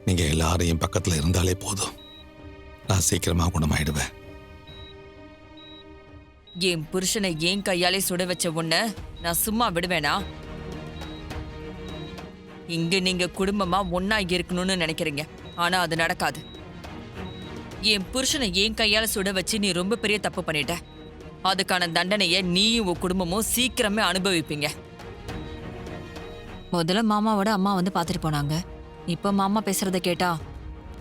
நீங்க எல்லாரும் என் பக்கத்துல இருந்தாலே போதும், நான் சீக்கிரமா குணமாயிடுவேன். என் புருஷனை ஏன் கையாலே சுட வச்ச உன்ன நான் சும்மா விடுவேனா? இங்க நீங்க குடும்பமா ஒன்னா இருக்கணும்னு நினைக்கிறீங்க, ஆனா அது நடக்காது. என் புருஷனை ஏன் கையால சுட வச்சு நீ ரொம்ப பெரிய தப்பு பண்ணிட்ட. அதுக்கான தண்டனையை நீயும் உன் குடும்பமும் சீக்கிரமே அனுபவிப்பீங்க. முதல்ல மாமாவோட அம்மா வந்து பாத்துட்டு போனாங்க. இப்ப மாமா பேசுறத கேட்டா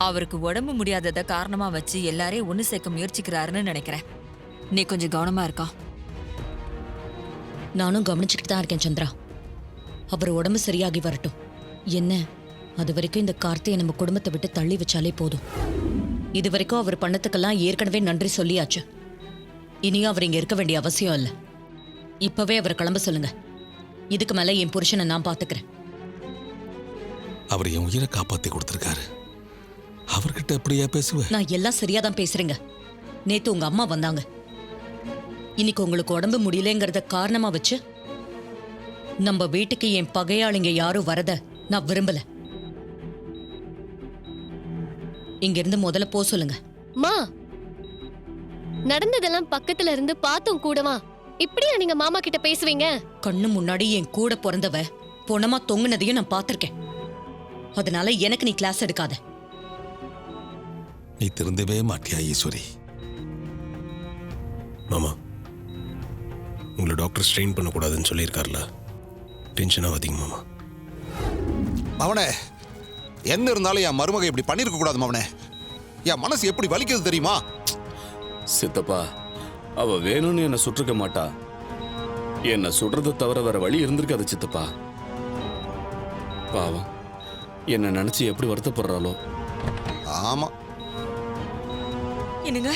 அவருக்கு உடம்பு முடியாதத காரணமா வச்சு எல்லாரையும் ஒண்ணு சேர்க்க முயற்சிக்கிறாருன்னு நினைக்கிறேன். நீ கொஞ்சம் கவனமா இருக்கா? நானும் கவனிச்சுக்கிட்டு தான் இருக்கேன் சந்திரா. அவர் உடம்பு சரியாகி வரட்டும். என்ன, அது வரைக்கும் இந்த கார்த்தியை நம்ம குடும்பத்தை விட்டு தள்ளி வச்சாலே போதும். இது வரைக்கும் அவர் பண்ணத்துக்கெல்லாம் ஏற்கனவே நன்றி சொல்லியாச்சு. இனியும் அவர் இங்க இருக்க வேண்டிய அவசியம் இல்லை. இப்பவே அவரை கிளம்ப சொல்லுங்க. இதுக்கு மேல என் புருஷனை நான் பாத்துக்கிறேன். அவர் என் உயிரை காப்பாத்தி கொடுத்திருக்காரு, அவர்கிட்ட எப்படியா பேசுவேன்? நான் எல்லாம் சரியாதான் பேசுறேங்க. நேத்து உங்க அம்மா வந்தாங்க. இன்னைக்கு உங்களுக்கு உடம்பு முடியலங்கிறத காரணமா வச்சு நம்ம வீட்டுக்கு என் பகையாளிங்க யாரும் வரத நான் விரும்பல. இங்க இருந்து முதல்ல போ சொல்லுங்க. மா, நடந்ததெல்லாம் பக்கத்துல இருந்து பார்த்தும் கூடவா இப்படியா நீங்க மாமா கிட்ட பேசுவீங்க? கண்ணு முன்னாடி என் கூட பிறந்தவ பொணமா தொங்குனதையும் நான் பார்த்திருக்கேன். அதனால எனக்கு நீ கிளாஸ் எடுக்காத. நீ திருந்தவே மாட்டியா ஈஸ்வரி? மாமா, உங்களை டாக்டர் ஸ்ட்ரெயின் பண்ணக்கூடாதுன்னு சொல்லியிருக்காருல, டென்ஷன் ஆகாதீங்க மாமா. அவனே, என்ன இருந்தாலும் என் மருமகை இப்படி பண்ணிருக்க கூடாது அவனே. என் மனசு எப்படி வலிக்குது தெரியுமா? சித்தப்பா, அவ வேணும்னு என்ன சுட்டிருக்க மாட்டா. என்ன சுடுறதை தவிர வேற வழி இருந்திருக்காது சித்தப்பா. பாவம், என்ன நினைச்சு எப்படி வருத்தப்படுறாளோ. ஆமா. என்னங்க?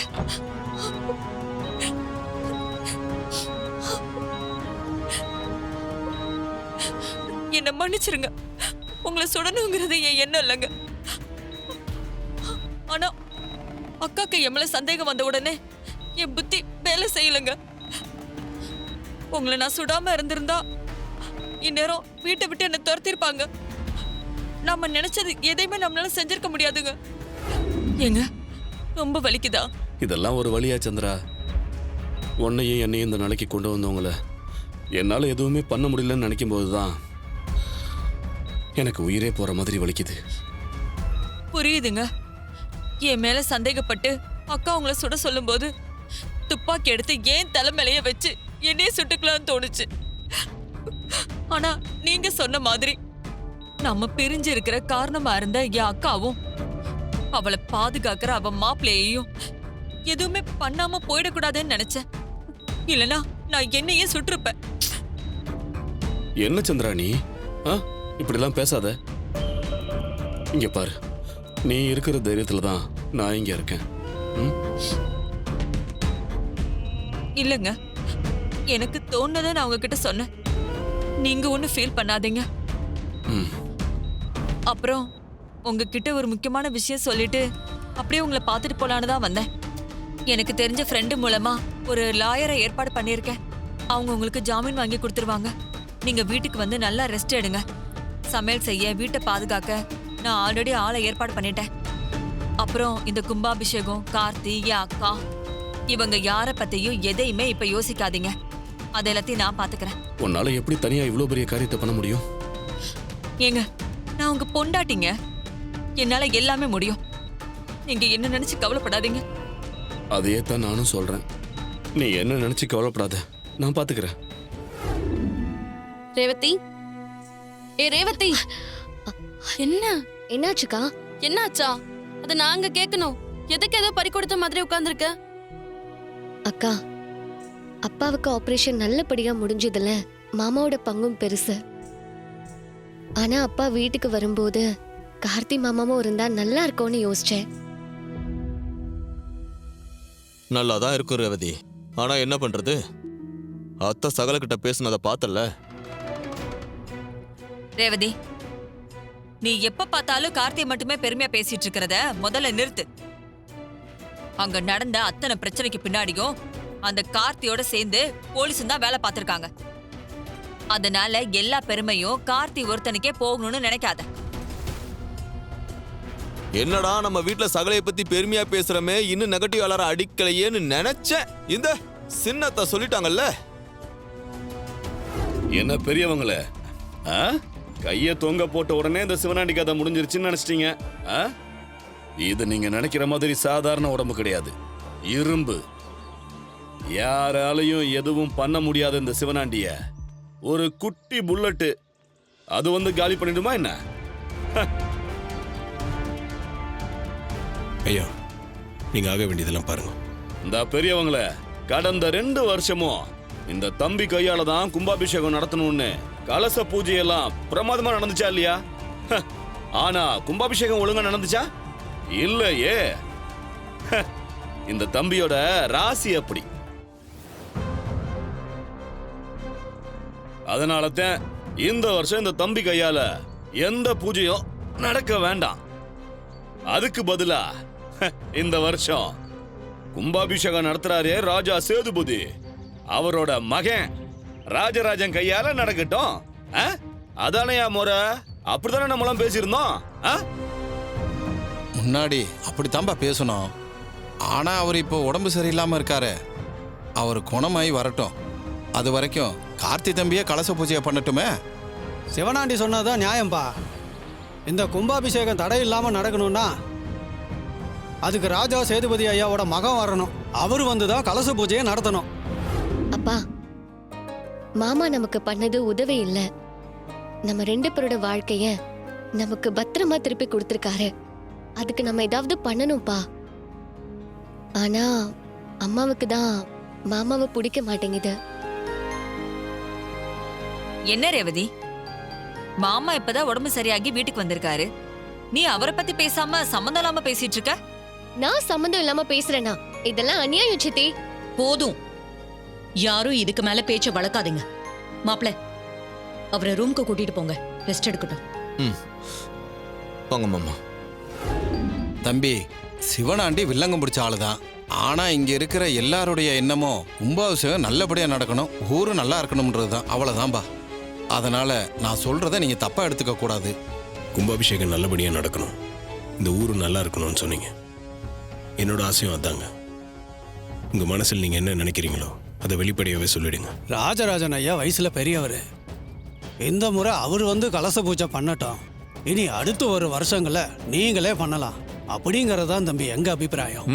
என்ன மன்னிச்சிருங்க. உங்களை சுடணுங்கிறது என் எண்ணம் இல்லைங்க. ஆனா அக்காக்கு என் மேல சந்தேகம் வந்த உடனே என் புத்தி வேலை செய்யலங்க. உங்களை நான் சுடாம இருந்திருந்தா இந்நேரம் வீட்டை விட்டு என்ன துரத்திருப்பாங்க. நாம நினைச்சது எதையுமே நம்மளால செஞ்சிருக்க முடியாதுங்க. ஏங்க, ரொம்ப வலிக்குதா? இதெல்லாம் ஒரு வழியா சந்திரா? உன்னையும் என்னையும் இந்த நிலைக்கு கொண்டு வந்தவங்கள என்னால எதுவுமே பண்ண முடியலன்னு நினைக்கும் போதுதான் எனக்கு உயிரே போற மாதிரி வலிக்குது. புரியுதுங்க. என் மேல சந்தேகப்பட்டு அக்கா உங்களை சுட சொல்லும் போது துப்பாக்கி எடுத்து ஏன் தலைமையிலேயே வச்சு என்னையே சுட்டுக்கலாம்னு தோணுச்சு. ஆனா நீங்க சொன்ன மாதிரி நம்ம பிரிஞ்சு இருக்கிற காரணமா இருந்த என் அக்காவும் அவளை பாதுகாக்கிற அவ மாப்பிள்ளையையும் எதுவுமே பண்ணாம போயிடக்கூடாதுன்னு நினைச்சேன். இல்லனா நான் என்னையே சுட்டிருப்பேன். என்ன சந்திரா நீ இப்படிலாம் பேசாத. இங்க பாரு, நீ இருக்கிற தைரியத்துல தான் நான் இங்க இருக்கேன். இல்லங்க, எனக்கு தோணுனதை நான் உங்ககிட்ட சொன்னேன். நீங்க ஒண்ணு ஃபீல் பண்ணாதீங்க. அப்புறம் உங்ககிட்ட ஒரு முக்கியமான விஷயம் சொல்லிட்டு அப்படியே உங்களை பார்த்துட்டு போலான்னு தான் வந்தேன். எனக்கு தெரிஞ்ச ஃப்ரெண்டு மூலமா ஒரு லாயரை ஏற்பாடு பண்ணியிருக்கேன். அவங்க உங்களுக்கு ஜாமீன் வாங்கி கொடுத்துருவாங்க. நீங்க வீட்டுக்கு வந்து நல்லா ரெஸ்ட் எடுங்க. சமையல் செய்ய, வீட்டை பாதுகாக்க நான் ஆல்ரெடி ஆளை ஏற்பாடு பண்ணிட்டேன். அப்புறம் இந்த கும்பாபிஷேகம், கார்த்தி, என் அக்கா, இவங்க யார பத்தியும் எதையுமே இப்ப யோசிக்காதீங்க. அது எல்லாத்தையும் நான் பாத்துக்கிறேன். உன்னால எப்படி தனியா இவ்வளவு பெரிய காரியத்தை பண்ண முடியும்? ஏங்க, நான் உங்க பொண்டாட்டிங்க. என்னால எல்லாமே முடியும். நீங்க என்ன நினைச்சு கவலைப்படாதீங்க. அதையே தான் நானும் சொல்றேன். நீ என்ன நினைச்சு கவலைப்படாத, நான் பாத்துக்கிறேன். ரேவதி, ரேவதி, என்ன என்னாச்சுக்கா? என்னாச்சா? அத நாங்க கேட்கணும். எதுக்கு ஏதோ பறி கொடுத்த மாதிரி உட்கார்ந்துருக்க? அக்கா, அப்பாவுக்கு ஆபரேஷன் நல்லபடியா முடிஞ்சதுல மாமாவோட பங்கும் பெருசு. ஆனா அப்பா வீட்டுக்கு வரும்போது கார்த்தி மாமாவும் இருந்தா நல்லா இருக்கும்னு யோசிச்சேன். நல்லாதான் இருக்கும் ரேவதி. ஆனா என்ன பண்றது, அத்தை சகலகிட்ட பேசுனதை பார்த்தல. ரேவதி, நீ எப்ப பார்த்தாலும் கார்த்தியை மட்டுமே பெருமையா பேசிட்டு இருக்கிறத முதல்ல நிறுத்து. அங்க நடந்த அத்தனை பிரச்சனைக்கு பின்னாடியும் அந்த கார்த்தியோட சேர்ந்து போலீஸும் தான் வேலை பார்த்திருக்காங்க. அதனால எல்லா பெருமையும் கார்த்தி ஒருத்தனுக்கே போகணும்னு நினைக்காத. என்னடா நம்ம வீட்ல சகலையை பத்தி பெருமையா பேசுறமே, இன்னும் நெகட்டிவ் அலற அடிக்கலையேன்னு நினைச்சேன். இந்த சின்னத்தை சொல்லிட்டாங்கல்ல. என்ன பெரியவங்களே, கைய தொங்க போட்ட உடனே இந்த சிவனாண்டி கதை முடிஞ்சிருச்சுன்னு நினைச்சிட்டீங்க. இது நீங்க நினைக்கிற மாதிரி சாதாரண உடம்பு கிடையாது. இரும்பு. யாராலையும் எதுவும் பண்ண முடியாத இந்த சிவனாண்டிய ஒரு குட்டி புல்லட்டு அது வந்து காலி பண்ணிடுமா என்ன? ஐயா, நீங்க ஆக வேண்டியதெல்லாம் பாருங்க. இந்த பெரியவங்கள கடந்த 2 வருஷமும் இந்த தம்பி கையால தான் கும்பாபிஷேகம் நடத்தணும்னு கலச பூஜையெல்லாம் பிரமாதமா நடந்துச்சா இல்லையா? ஆனா கும்பாபிஷேகம் ஒழுங்கா நடந்துச்சா? இல்லையே. இந்த தம்பியோட ராசி அப்படி. அதனாலதான் இந்த வருஷம் இந்த தம்பி கையால எந்த பூஜையும் நடக்க வேண்டாம். அதுக்கு பதிலா இந்த வருஷம் கும்பாபிஷேகம் நடத்துறாரே ராஜா சேதுபதி, அவரோட மகன் ராஜராஜன் கையால நடக்கட்டும். அதானையா முறை? அப்படித்தானே நம்மளாம் பேசியிருந்தோம். முன்னாடி அப்படித்தான்பா பேசணும். ஆனா அவர் இப்போ உடம்பு சரியில்லாம இருக்காரு. அவர் குணமாயி வரட்டும். அது வரைக்கும் கார்த்தி தம்பியே கலச பூஜையை பண்ணட்டுமே. சிவனாண்டி சொன்னதான் நியாயம்பா. இந்த கும்பாபிஷேகம் தடை இல்லாம நடக்கணும்னா அதுக்கு ராஜா சேதுபதி ஐயாவோட மகன் வரணும். அவரு வந்துதான் கலச பூஜையை நடத்தணும். அப்பா, மாமா நமக்கு பண்ணது உதவி இல்ல, நம்ம 2 பேரோட வாழ்க்கைய நமக்கு பத்திரமா திருப்பி கொடுத்திருக்காரு. அதுக்கு நம்ம ஏதாவது பண்ணணும்ப்பா. ஆனா அம்மாவுக்கு தான் மாமாவை பிடிக்க மாட்டேங்குது. என்ன ரேவதி, மாமா இப்பதான் உடம்பு சரியாகி வீட்டுக்கு வந்திருக்காரு. நீ அவரை பத்தி பேசாம சம்மந்தம் இல்லாம பேசிட்டு இருக்க. நான் சம்மந்தம் இல்லாம பேசுறேனா? இதெல்லாம் அநியாயம் சித்தி. போதும், யாரும் இதுக்கு மேல பேச்ச வளர்க்காதீங்க. மாப்பிள்ள, அவரை ரூம்க்கு கூட்டிட்டு போங்க, ரெஸ்ட் எடுக்கட்டும். வாங்க மாமா. தம்பி, சிவனாண்டி வில்லங்கம் பிடிச்ச ஆளுதான். ஆனா இங்க இருக்கிற எல்லாருடைய எண்ணமும் கும்பாபிஷேகம் நல்லபடியா நடக்கணும், ஊரு நல்லா இருக்கணும்ன்றது தான். அவ்வளவுதான்பா. அதனால நான் சொல்றத நீங்க தப்பா எடுத்துக்க கூடாது. கும்பாபிஷேகம் நல்லபடியா நடக்கணும், இந்த ஊரு நல்லா இருக்கணும்னு சொன்னீங்க. என்னோட ஆசையும் அதாங்க. உங்க மனசில் நீங்க என்ன நினைக்கிறீங்களோ அதை வெளிப்படையாவே சொல்லிடுங்க. ராஜராஜன் ஐயா வயசுல பெரியவர். இந்த முறை அவர் வந்து கலச பூஜை பண்ணட்டும். இனி அடுத்து ஒரு வருஷங்கள நீங்களே பண்ணலாம் அப்படிங்கறதான் தம்பி எங்க அபிப்பிராயம்.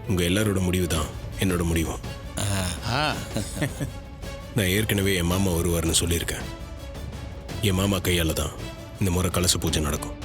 உங்க எல்லாரோட முடிவு தான் என்னோட முடிவும். நான் ஏற்கனவே என் மாமா வருவார்னு சொல்லியிருக்கேன். என் மாமா கையால தான் இந்த முறை கலச பூஜை நடக்கும்.